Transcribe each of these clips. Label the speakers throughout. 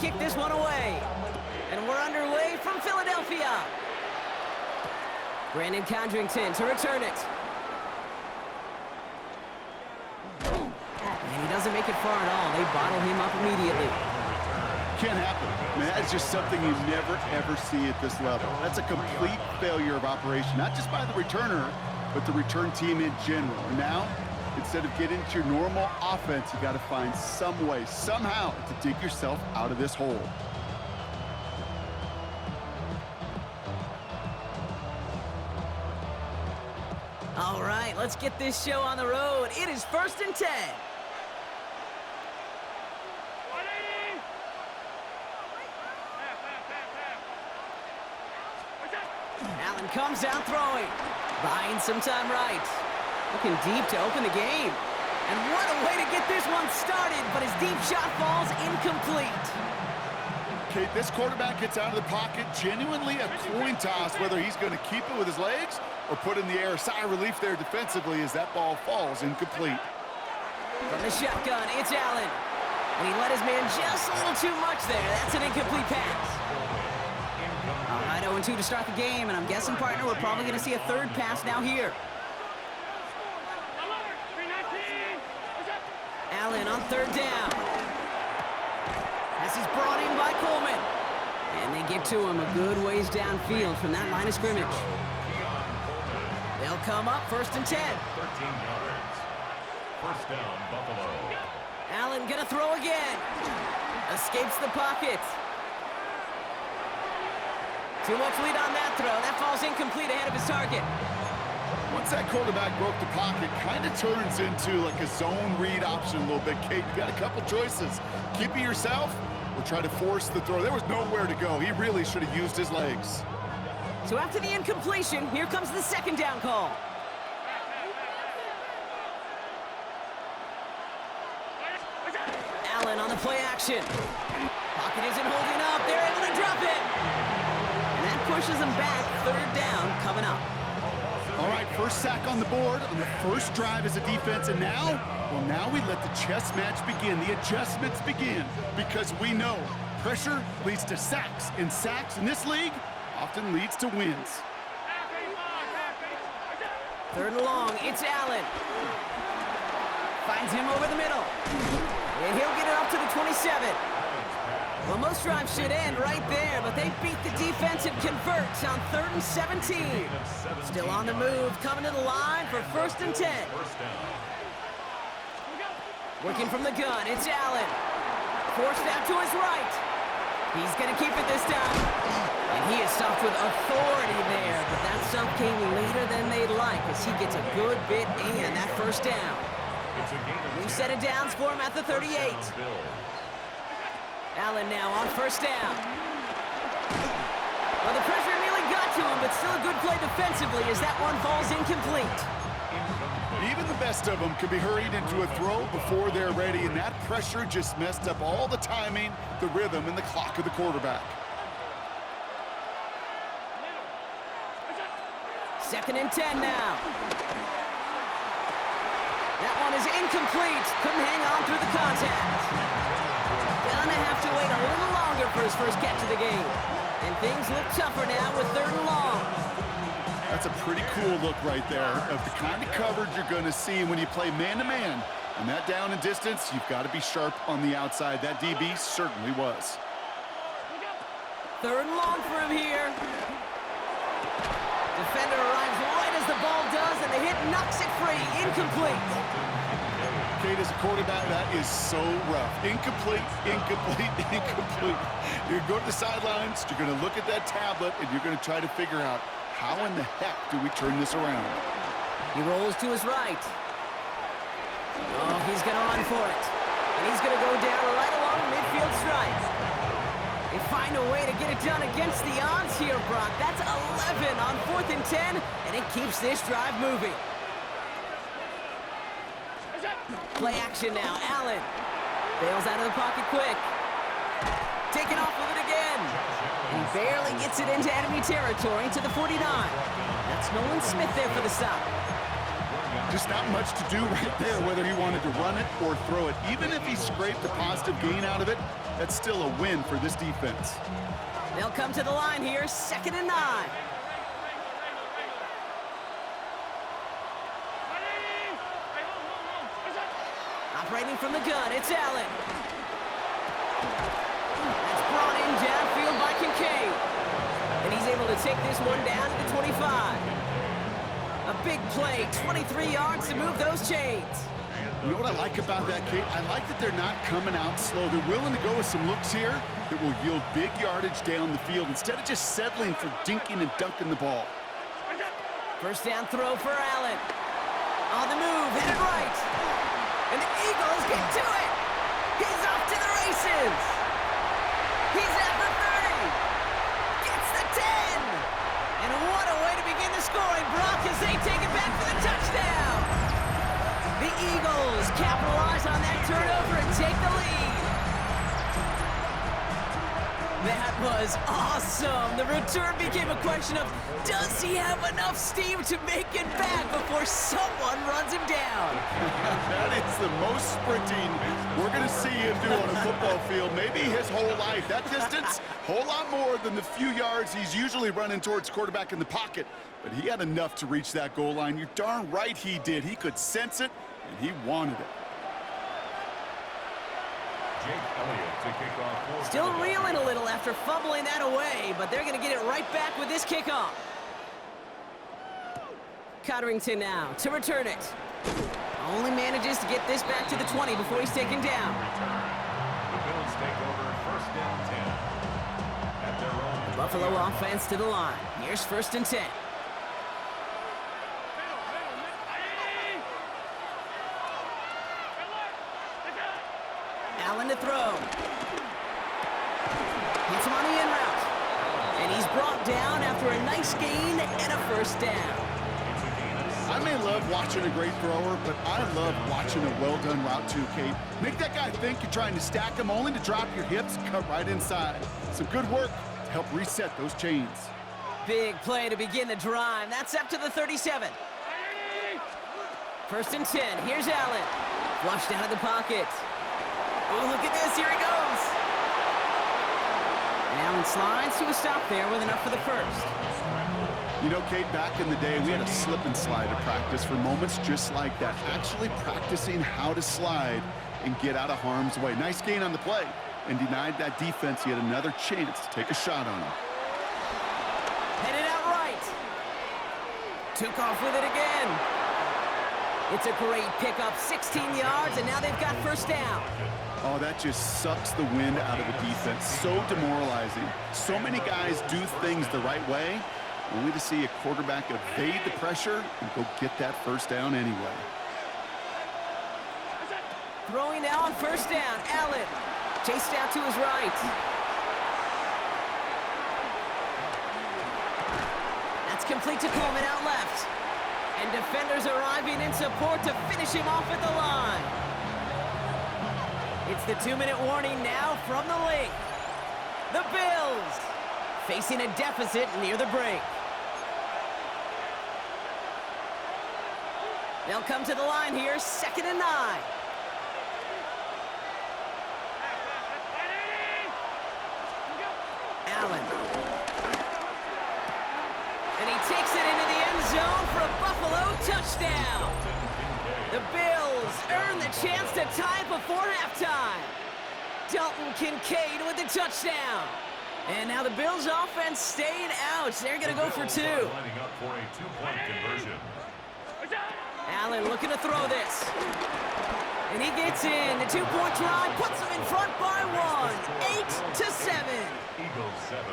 Speaker 1: kick this one away. And we're underway from Philadelphia. Brandon Condrington to return it. And he doesn't make it far at all. They bottle him up immediately.
Speaker 2: Can't happen. I mean, that's just something you never, ever see at this level. That's a complete failure of operation, not just by the returner, but the return team in general. Now, instead of getting to your normal offense, you got to find some way, somehow, to dig yourself out of this hole.
Speaker 1: All right, let's get this show on the road. It is 1st and 10. Allen comes out throwing. Buying some time right. Looking deep to open the game. And what a way to get this one started, but his deep shot falls incomplete.
Speaker 2: Okay, this quarterback gets out of the pocket, genuinely a coin toss whether he's going to keep it with his legs or put in the air. Sigh of relief there defensively as that ball falls incomplete.
Speaker 1: From the shotgun, it's Allen. And he let his man just a little too much there. That's an incomplete pass. All right, 0-2 to start the game, and I'm guessing, partner, we're probably going to see a third pass now here. Allen on 3rd down. Pass is brought in by Coleman. And they get to him a good ways downfield from that line of scrimmage. They'll come up 1st and 10.
Speaker 3: 13 yards. 1st down, Buffalo.
Speaker 1: Allen gonna throw again. Escapes the pocket. Too much lead on that throw. That falls incomplete ahead of his target.
Speaker 2: Once that quarterback broke the pocket, kind of turns into like a zone read option a little bit. Kate, you got a couple choices. Keep it yourself or try to force the throw. There was nowhere to go. He really should have used his legs.
Speaker 1: So after the incompletion, here comes the 2nd down call. Allen on the play action. Pocket isn't holding up. They're able to drop it. And that pushes them back. 3rd down coming up.
Speaker 2: All right, first sack on the board on the first drive as a defense, and now, well, now we let the chess match begin, the adjustments begin, because we know pressure leads to sacks, and sacks in this league often leads to wins.
Speaker 1: 3rd and long, it's Allen. Finds him over the middle. And he'll get it up to the 27. Well, most drives should end right there, but they beat the defense and convert on 3rd and 17. Still on the move, coming to the line for 1st and 10. Working from the gun, it's Allen. Forced out to his right. He's going to keep it this time. And he is stopped with authority there, but that stop came later than they'd like as he gets a good bit in that 1st down. New set of downs for him at the 38. Allen now on 1st down. Well, the pressure nearly got to him, but still a good play defensively as that one falls incomplete.
Speaker 2: Even the best of them can be hurried into a throw before they're ready, and that pressure just messed up all the timing, the rhythm, and the clock of the quarterback.
Speaker 1: 2nd and 10 now. That one is incomplete. Couldn't hang on through the contact. Gonna have to wait a little longer for his first catch of the game. And things look tougher now with 3rd and long.
Speaker 2: That's a pretty cool look right there of the kind of coverage you're going to see when you play man-to-man. And that down and distance, you've got to be sharp on the outside. That DB certainly was.
Speaker 1: 3rd and long for him here. Defender arrives right as the ball does, and the hit knocks it free. Incomplete.
Speaker 2: Kate, as a quarterback, that is so rough. Incomplete, incomplete, incomplete. You're going to go to the sidelines, you're going to look at that tablet, and you're going to try to figure out how in the heck do we turn this around.
Speaker 1: He rolls to his right. Oh, he's going to run for it. And he's going to go down right along midfield stripe. They find a way to get it done against the odds here, Brock. That's 11 on 4th and 10, and it keeps this drive moving. Play action now. Allen bails out of the pocket quick. Taking off with it again. And he barely gets it into enemy territory to the 49. That's Nolan Smith there for the stop.
Speaker 2: Just not much to do right there, whether he wanted to run it or throw it. Even if he scraped a positive gain out of it, that's still a win for this defense.
Speaker 1: They'll come to the line here, 2nd and 9. Operating from the gun, it's Allen. That's brought in downfield by Kincaid. And he's able to take this one down to the 25. A big play, 23 yards to move those chains.
Speaker 2: You know what I like about that, Kate? I like that they're not coming out slow. They're willing to go with some looks here that will yield big yardage down the field instead of just settling for dinking and dunking the ball.
Speaker 1: First down throw for Allen. On the move, headed right. And the Eagles get to it. He's off to the races. He's at the 30. Gets the 10. And what a way to begin the scoring, Brock, as they take it back for the touchdown. The Eagles capitalize on that turnover and take the lead. That was awesome. The return became a question of, does he have enough steam to make it back before someone runs him down?
Speaker 2: That is the most sprinting we're going to see him do on a football field. Maybe his whole life. That distance, whole lot more than the few yards he's usually running towards quarterback in the pocket. But he had enough to reach that goal line. You're darn right he did. He could sense it, and he wanted it.
Speaker 1: Still reeling a little after fumbling that away, but they're going to get it right back with this kickoff. Cotterington now to return it. Only manages to get this back to the 20 before he's taken down.
Speaker 3: The Bills take over 1st and 10. At their own
Speaker 1: Buffalo offense to the line. Here's 1st and 10. Allen to throw. Hits him on the in route. And he's brought down after a nice gain and a 1st down.
Speaker 2: I may love watching a great thrower, but I love watching a well-done route too, Kate. Make that guy think you're trying to stack him only to drop your hips, cut right inside. Some good work to help reset those chains.
Speaker 1: Big play to begin the drive. That's up to the 37. 1st and 10. Here's Allen. Flushed out of the pocket. Oh, look at this. Here he goes. And Allen slides to a stop there with enough for the 1st.
Speaker 2: You know, Kate, back in the day, we had a slip and slide at practice for moments just like that. Actually practicing how to slide and get out of harm's way. Nice gain on the play and denied that defense yet another chance to take a shot on him.
Speaker 1: Headed out right. Took off with it again. It's a great pickup, 16 yards, and now they've got 1st down.
Speaker 2: Oh, that just sucks the wind out of a defense. So demoralizing. So many guys do things the right way, only to see a quarterback evade the pressure and go get that 1st down anyway.
Speaker 1: Throwing now on 1st down. Allen chased out to his right. That's complete to Coleman out left. And defenders arriving in support to finish him off at the line. It's the 2-minute warning now from the link. The Bills facing a deficit near the break. They'll come to the line here, 2nd and 9. Allen. And he takes it into the end zone for a Buffalo touchdown. The Bills earn the chance to tie before halftime. Dalton Kincaid with the touchdown. And now the Bills offense staying out. They're going to go for 2.
Speaker 3: lining up for a 2-point conversion.
Speaker 1: Allen looking to throw this. And he gets in. The 2-point try puts them in front by 1. 8-7.
Speaker 3: Eagles 7.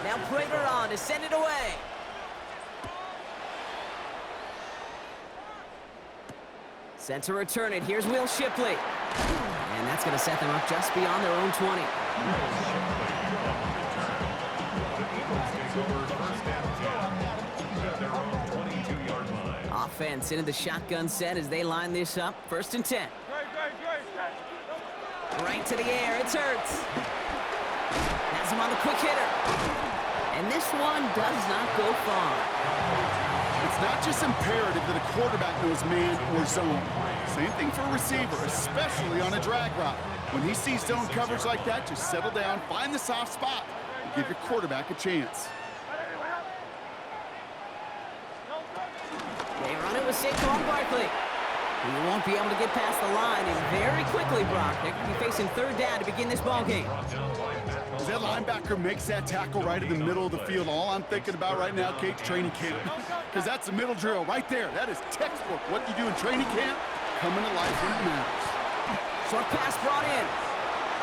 Speaker 1: Now Prater on to send it away. Sent to return it. Here's Will Shipley. And that's going to set them up just beyond their own 20. Offense into the shotgun set as they line this up. 1st and 10. Right to the air. It's Hurts. Has him on the quick hitter. And this one does not go far.
Speaker 2: It's not just imperative that a quarterback knows man or zone. Same thing for a receiver, especially on a drag route. When he sees zone coverage like that, just settle down, find the soft spot, and give your quarterback a chance.
Speaker 1: They run it with Saquon Barkley. He won't be able to get past the line, and very quickly, Brock, they could be facing third down to begin this ballgame.
Speaker 2: As that linebacker makes that tackle right in the middle of the field, all I'm thinking about right now, Kate, training camp. Because that's the middle drill right there. That is textbook. What you do in training camp, coming to life when it matters.
Speaker 1: Short pass brought in.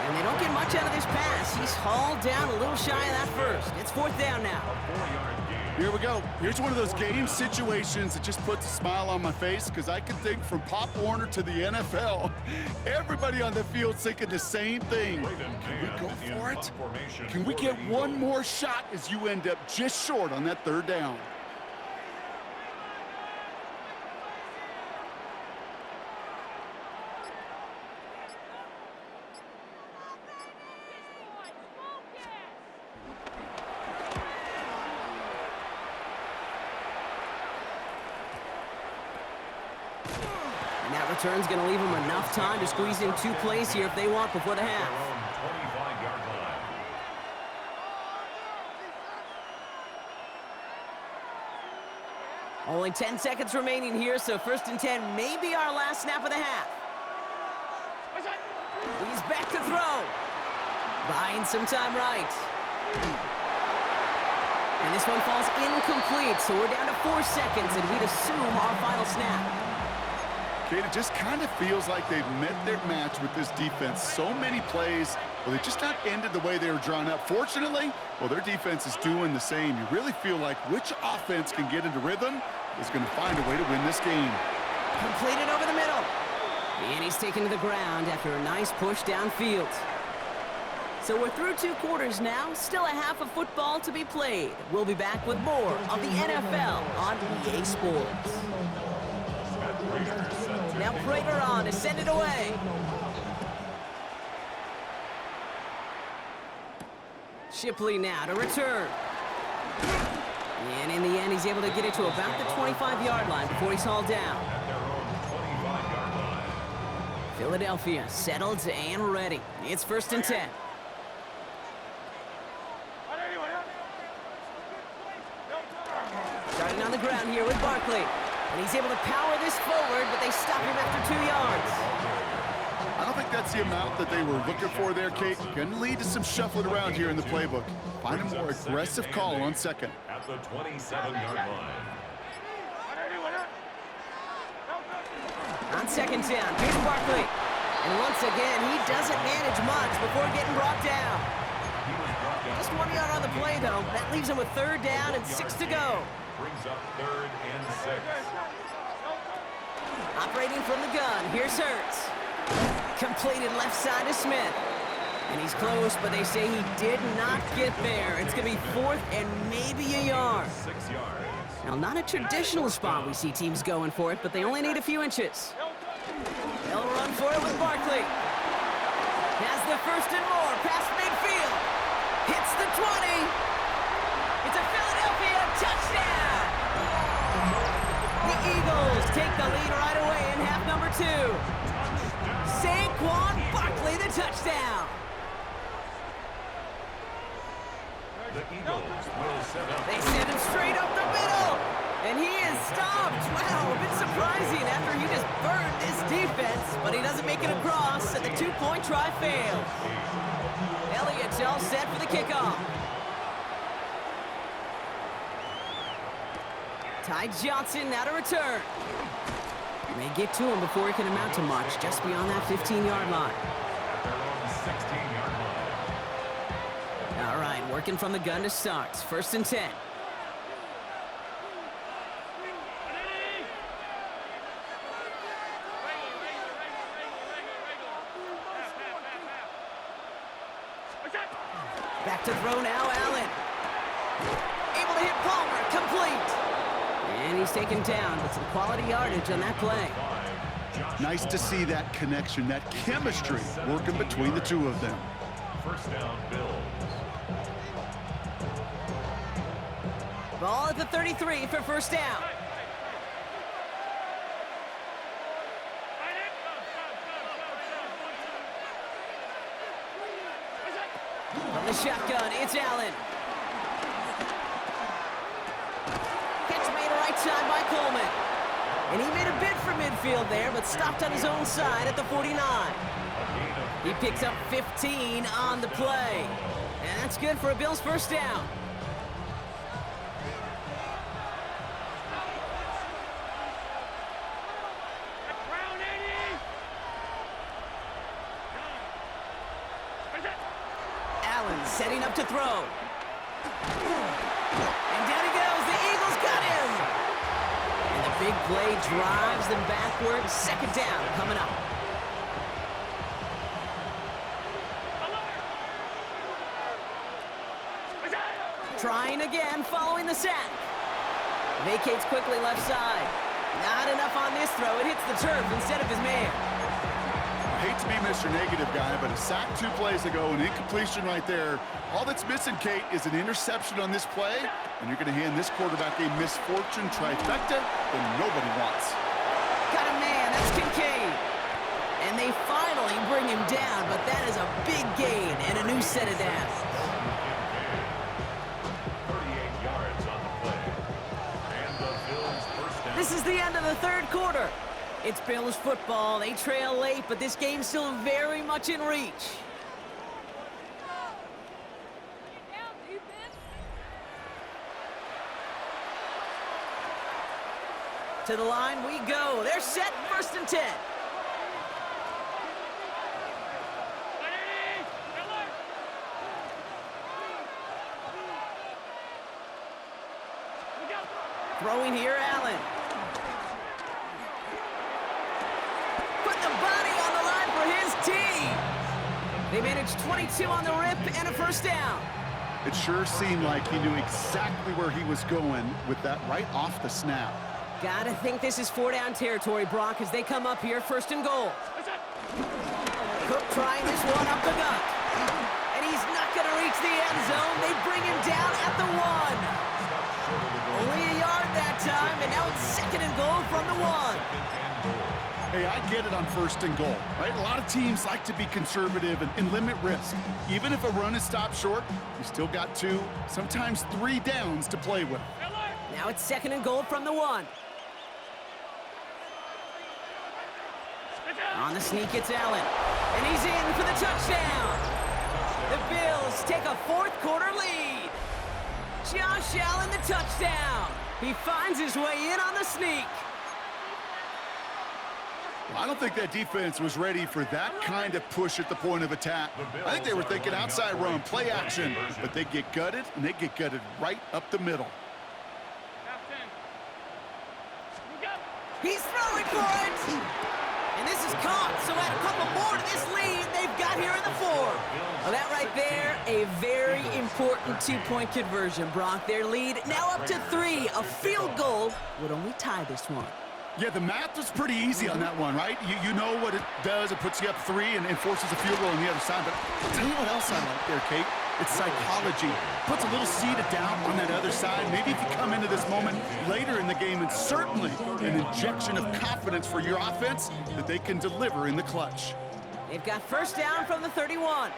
Speaker 1: And they don't get much out of this pass. He's hauled down a little shy of that first. It's fourth down now.
Speaker 2: Here we go. Here's one of those game situations that just puts a smile on my face because I can think from Pop Warner to the NFL. Everybody on the field thinking the same thing. Can we go for it? Can we get one more shot as you end up just short on that third down?
Speaker 1: And that return's going to leave them enough time to squeeze in 2 plays here if they want before the half. Only 10 seconds remaining here, so 1st and 10 may be our last snap of the half. He's back to throw. Buying some time right. And this one falls incomplete, so we're down to 4 seconds, and we'd assume our final snap.
Speaker 2: It just kind of feels like they've met their match with this defense. So many plays, well, they just not ended the way they were drawn up. Fortunately, well, their defense is doing the same. You really feel like which offense can get into rhythm is going to find a way to win this game.
Speaker 1: Completed over the middle. And he's taken to the ground after a nice push downfield. So we're through 2 quarters now. Still a half of football to be played. We'll be back with more of the NFL on EA Sports. Now Prater on to send it away. Shipley now to return. And in the end, he's able to get it to about the 25-yard line before he's hauled down. Philadelphia settled and ready. It's 1st and 10. Starting on the ground here with Barkley. And he's able to power this forward, but they stop him after 2 yards.
Speaker 2: I don't think that's the amount that they were looking for there, Kate. Going to lead to some shuffling around here in the playbook. Find a more aggressive call on second.
Speaker 3: At the 27-yard line.
Speaker 1: On 2nd down, here's Barkley. And once again, he doesn't manage much before getting brought down. Just 1 yard on the play, though. That leaves him with 3rd down and 6 to go.
Speaker 3: Brings up 3rd and 6.
Speaker 1: Operating from the gun, here's Hurts. Completed left side to Smith. And he's close, but they say he did not get there. It's going to be 4th and maybe a yard.
Speaker 3: 6 yards.
Speaker 1: Now, not a traditional spot we see teams going for it, but they only need a few inches. They'll run for it with Barkley. Has the 1st and more, past midfield. Hits the 20. It's a Philadelphia touchdown. The Eagles take the lead right away in half number 2. Saquon Barkley, the touchdown.
Speaker 3: The Eagles will set up.
Speaker 1: They send him straight up the middle. And he is stopped. Wow, a bit surprising after he just burned this defense. But he doesn't make it across, and the 2-point try fails. Elliott's all set for the kickoff. Ty Johnson now to return. And they get to him before he can amount to much, just beyond that 15-yard line.
Speaker 3: At their own 16-yard line.
Speaker 1: All right, working from the gun to start. 1st and 10. Back to throw now, Allen. Able to hit Palmer, complete. And he's taken down with some quality yardage on that play.
Speaker 2: Nice to see that connection, that chemistry working between the two of them.
Speaker 3: 1st down, Bills.
Speaker 1: Ball at the 33 for 1st down. the shotgun. It's Allen. Catch made right side by Coleman. And he made a bid for midfield there, but stopped on his own side at the 49. He picks up 15 on the play. And that's good for a Bills first down. Allen setting up to throw. And down he goes. The Eagles got him. And the big play drives them backwards. Second down coming up. Trying again, following the sack. Vacates quickly left side. Not enough on this throw. It hits the turf instead of his man.
Speaker 2: I hate to be Mr. Negative guy, but a sack 2 plays ago, an incompletion right there. All that's missing, Kate, is an interception on this play, and you're going to hand this quarterback a misfortune trifecta that nobody wants.
Speaker 1: Got a man. That's Kincaid. And they finally bring him down, but that is a big gain and a new set of downs. This is the end of the third quarter. It's Bills football. They trail late, but this game's still very much in reach. To the line we go. They're set, 1st and 10. Throwing here, Allen. Put the body on the line for his team. They managed 22 on the rip and a first down.
Speaker 2: It sure seemed like he knew exactly where he was going with that right off the snap.
Speaker 1: Gotta think this is 4-down territory, Brock, as they come up here, 1st and goal. Cook trying this one up the gut. And he's not gonna reach the end zone. They bring him down at the 1. Only a yard that time, and now it's 2nd and goal from the 1.
Speaker 2: Hey, I get it on 1st and goal, right? A lot of teams like to be conservative and limit risk. Even if a run is stopped short, you still got 2, sometimes 3 downs to play with.
Speaker 1: Now it's 2nd and goal from the 1. On the sneak, it's Allen. And he's in for the touchdown. The Bills take a 4th quarter lead. Josh Allen, the touchdown. He finds his way in on the sneak.
Speaker 2: Well, I don't think that defense was ready for that kind of push at the point of attack. I think they were thinking outside run, play action, but they get gutted, and they get gutted right up the middle.
Speaker 1: He's throwing for it. And this is caught, so add a couple more to this lead they've got here in the 4th. Well, that right there, a very important 2-point conversion, Brock. Their lead now up to 3. A field goal would only tie this one.
Speaker 2: Yeah, the math was pretty easy on that one, right? You know what it does. It puts you up 3 and forces a field goal on the other side. But I'll tell you what else I like there, Kate. It's psychology. Puts a little seed of doubt on that other side. Maybe if you come into this moment later in the game, and certainly an injection of confidence for your offense that they can deliver in the clutch.
Speaker 1: They've got first down from the 31.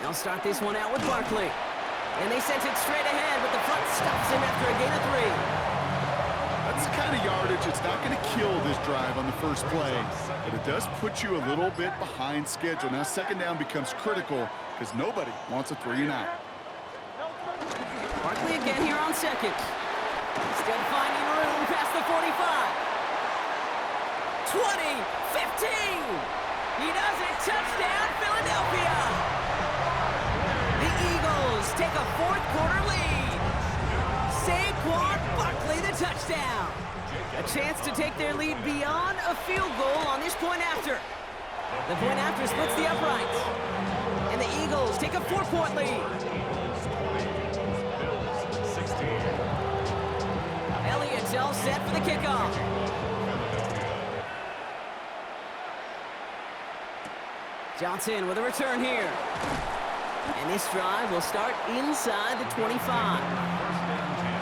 Speaker 1: They'll start this one out with Barkley. And they sent it straight ahead, but the front stops him after a gain of 3.
Speaker 2: That's the kind of yardage. It's not going to kill this drive on the first play, but it does put you a little bit behind schedule. Now 2nd down becomes critical because nobody wants a 3-and-out.
Speaker 1: Barkley again here on 2nd. Still finding room past the 45. 20, 15. He does it. Touchdown, Philadelphia. The Eagles take a 4th quarter lead. Saquon Barkley, the touchdown. A chance to take their lead beyond a field goal on this point after. The point after splits the uprights. And the Eagles take a 4-point lead. Elliott's all set for the kickoff. Johnson with a return here. And this drive will start inside the 25.
Speaker 3: 1st and 10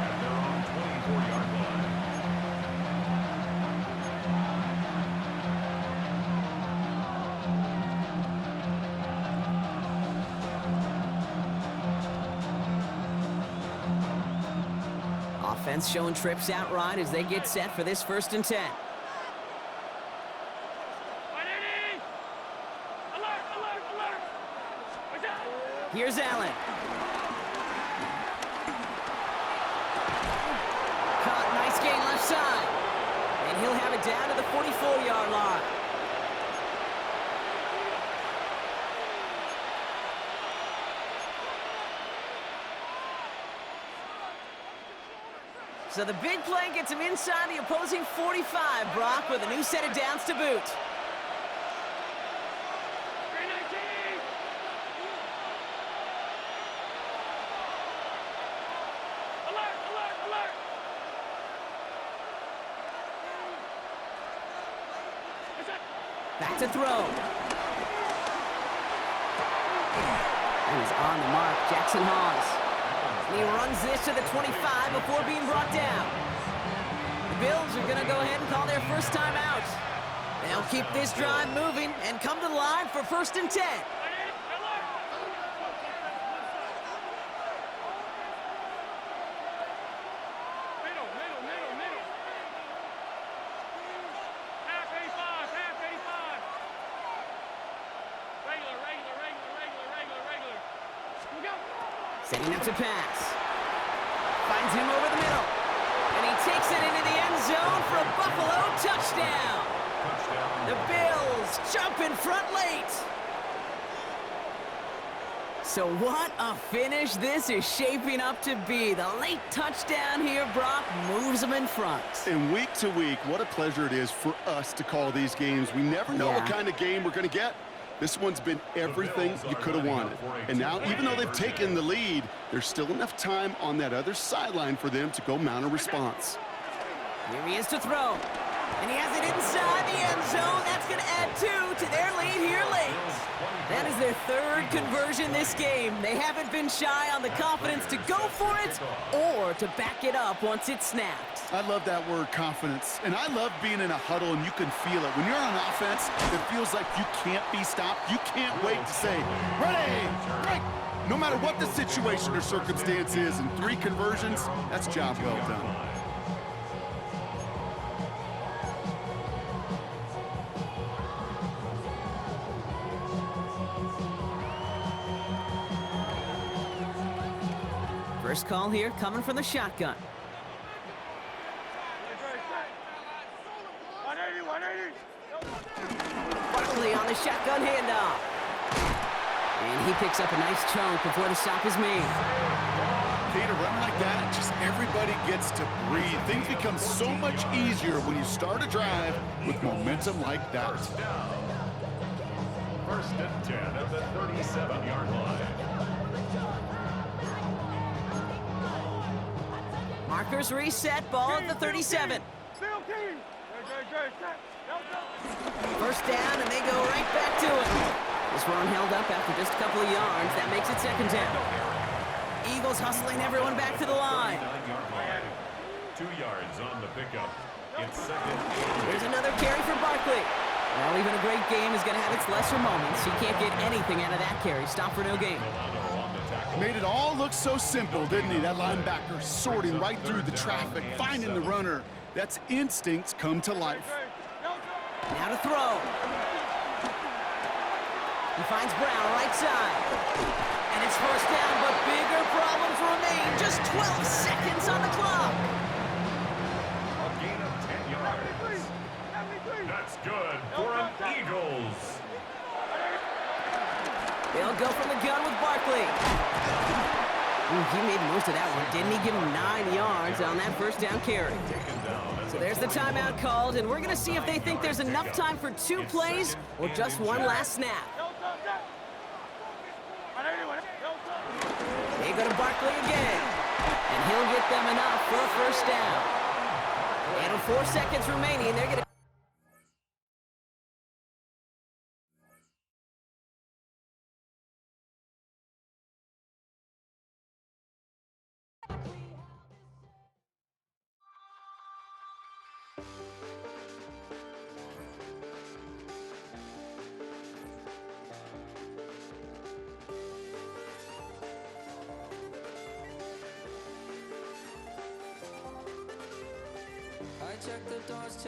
Speaker 3: at their own 24-yard line.
Speaker 1: Defense showing trips out right as they get set for this 1st and 10. Here's Allen. Caught, nice gain left side. And he'll have it down to the 44-yard line. So the big play gets him inside the opposing 45, Brock, with a new set of downs to boot. Back to throw. And he's on the mark, Jackson Hawes. And he runs this to the 25 before being brought down. The Bills are going to go ahead and call their first time out. They'll keep this drive moving and come to the line for 1st and 10. Setting up to pass. Finds him over the middle. And he takes it into the end zone for a Buffalo touchdown. The Bills jump in front late. So what a finish this is shaping up to be. The late touchdown here, Brock, moves them in front.
Speaker 2: And week to week, what a pleasure it is for us to call these games. We never know what kind of game we're going to get. This one's been everything you could have wanted. And now, even though they've taken the lead, there's still enough time on that other sideline for them to go mount a response.
Speaker 1: Here he is to throw. And he has it inside the end zone. That's going to add 2 to their lead here late. That is their 3rd conversion this game. They haven't been shy on the confidence to go for it or to back it up once it's snapped.
Speaker 2: I love that word, confidence. And I love being in a huddle and you can feel it. When you're on offense, it feels like you can't be stopped. You can't wait to say, ready, break. No matter what the situation or circumstance is, in 3 conversions, that's job well done.
Speaker 1: First call here coming from the shotgun. Barkley on the shotgun handoff. And he picks up a nice chunk before the stop is made.
Speaker 2: Okay, to run like that, just everybody gets to breathe. Things become so much easier when you start a drive with momentum like that.
Speaker 3: 1st and 10 at the 37-yard line.
Speaker 1: Markers reset, ball at the 37. First down, and they go right back to it. This one held up after just a couple of yards. That makes it 2nd down. Eagles hustling everyone back to the line.
Speaker 3: 2 yards on the pickup. It's 2nd.
Speaker 1: Here's another carry for Barkley. Well, even a great game is going to have its lesser moments. He can't get anything out of that carry. Stop for no gain.
Speaker 2: Made it all look so simple, didn't he? That linebacker sorting right through the traffic, finding the runner. That's instincts come to life.
Speaker 1: Now to throw. He finds Brown right side. And it's first down, but bigger problems remain. Just 12 seconds on the clock.
Speaker 3: A gain of 10 yards. That's good for an Eagles.
Speaker 1: They'll go from the gun with Barkley. Ooh, he made most of that one, didn't he? Give him 9 yards on that first down carry. So there's the timeout called, and we're going to see if they think there's enough time for 2 plays or just one last snap. They go to Barkley again, and he'll get them enough for a first down. And with 4 seconds remaining, they're going to
Speaker 4: check the doors, check